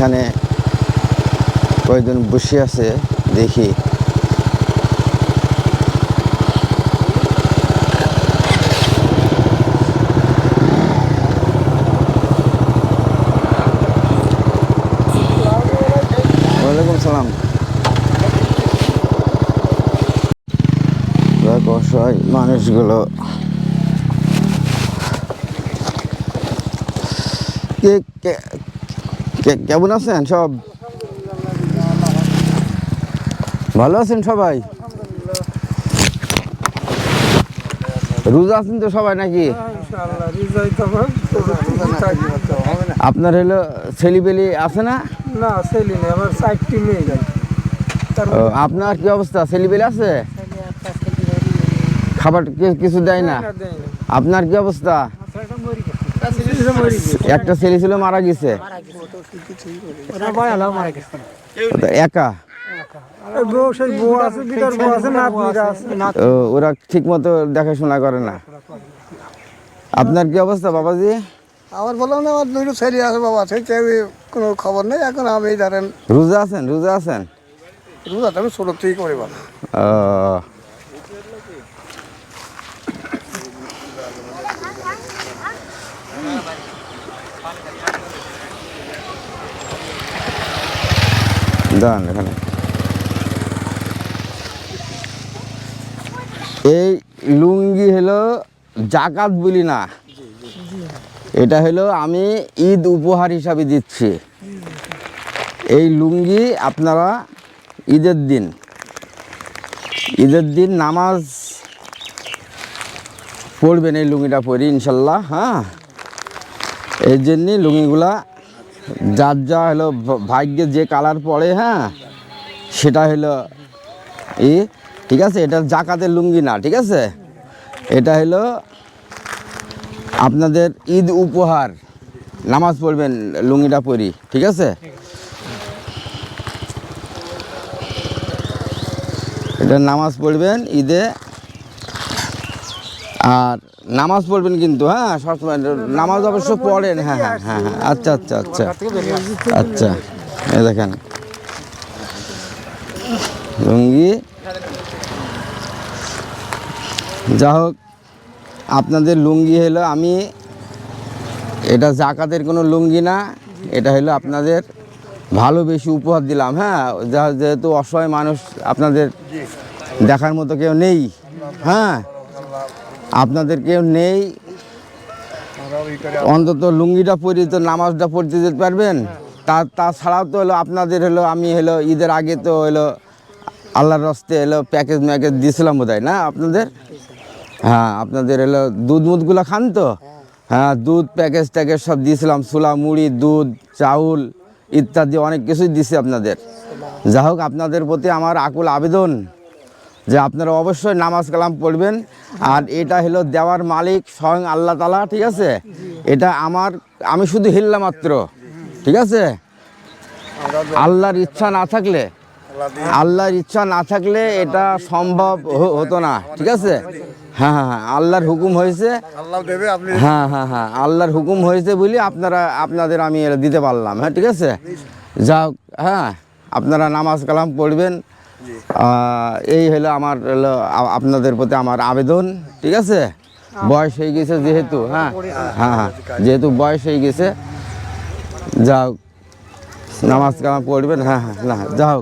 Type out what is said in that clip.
এখানে কয়েকজন বসে আছে দেখি। ওয়ালাইকুম সালাম। অসহায় মানুষগুলো কেমন আছেন সব? ভালো আছেন সবাই? রোজা আছেন তো সবাই নাকি? আপনার হলো ছেলেপেলে আছে না? না ছেলে নেই, আমার 4টি মেয়ে যায়। আপনার কি অবস্থা? ছেলেপেলে আছে? খাবার কিছু দেয় না? আপনার কি অবস্থা? একটা ছেলে ছিল, মারা গেছে। একা? ওরা ঠিক মতো দেখাশোনা করে না। আপনার কি অবস্থা বাবাজি? আমার বললাম না, আমার 2টো ছেলে আছে বাবা, সে কোনো খবর নেই। এখন আমি ধরেন রোজা আছেন? রোজা আছেন? রোজা আমি ছোট থেকেই করি বলা। দাঁড়ান এখানে। এই লুঙ্গি হলো জাকাত বলি না, এটা হলো আমি ঈদ উপহার হিসাবে দিচ্ছি। এই লুঙ্গি আপনারা ঈদের দিন নামাজ পড়বেন, এই লুঙ্গিটা পরি ইনশাল্লাহ। হ্যাঁ, এই জন্যে লুঙ্গিগুলা যার যা হলো ভাগ্যে যে কালার পড়ে, হ্যাঁ সেটা হলো ঠিক আছে। এটা জাকাতের লুঙ্গি না, ঠিক আছে। এটা হলো আপনাদের ঈদ উপহার, নামাজ পড়বেন লুঙ্গিটা পরি, ঠিক আছে। এটা নামাজ পড়বেন ঈদে, আর নামাজ পড়বেন কিন্তু, হ্যাঁ সবসময় নামাজ অবশ্য পড়েন। হ্যাঁ হ্যাঁ হ্যাঁ হ্যাঁ, আচ্ছা আচ্ছা আচ্ছা আচ্ছা। এই দেখেন লুঙ্গি। যা হোক, আপনাদের লুঙ্গি হলো, আমি এটা জাকাতের কোনো লুঙ্গি না, এটা হলো আপনাদের ভালোবেসে উপহার দিলাম। হ্যাঁ, যেহেতু অসহায় মানুষ, আপনাদের দেখার মতো কেউ নেই, হ্যাঁ আপনাদের কেউ নেই, অন্তত লুঙ্গিটা পরি তো নামাজটা পড়তে যেতে পারবেন। তাছাড়াও তো হলো আপনাদের হলো, আমি হলো ঈদের আগে তো হলো আল্লাহর রাস্তে হলো প্যাকেজ দিয়েছিলাম বোধহয় না আপনাদের? হ্যাঁ, আপনাদের হলো দুধ মুধগুলো খান তো, হ্যাঁ দুধ প্যাকেজ ট্যাকেজ সব দিয়েছিলাম, ছোলা মুড়ি, দুধ, চাউল ইত্যাদি অনেক কিছুই দিছি আপনাদের। যা হোক, আপনাদের প্রতি আমার আকুল আবেদন যে আপনারা অবশ্যই নামাজ কালাম পড়বেন। আর এটা হলো দেওয়ার মালিক স্বয়ং আল্লাহ তাআলা, ঠিক আছে। এটা আমি শুধু হিল্লা মাত্র, ঠিক আছে। আল্লাহর ইচ্ছা না থাকলে এটা সম্ভব হতো না, ঠিক আছে। হ্যাঁ হ্যাঁ হ্যাঁ, আল্লাহর হুকুম হয়েছে। হ্যাঁ হ্যাঁ হ্যাঁ, আল্লাহর হুকুম হয়েছে বলে আপনাদের আমি এটা দিতে পারলাম। হ্যাঁ, ঠিক আছে। যাও, হ্যাঁ আপনারা নামাজ কালাম পড়বেন, এই হলো আমার হলো আপনাদের প্রতি আমার আবেদন, ঠিক আছে। বয়স হয়ে গেছে যেহেতু, হ্যাঁ হ্যাঁ হ্যাঁ, যেহেতু বয়স হয়ে গেছে, যাও নামাজ কালাম পড়বেন। হ্যাঁ হ্যাঁ, না যাও।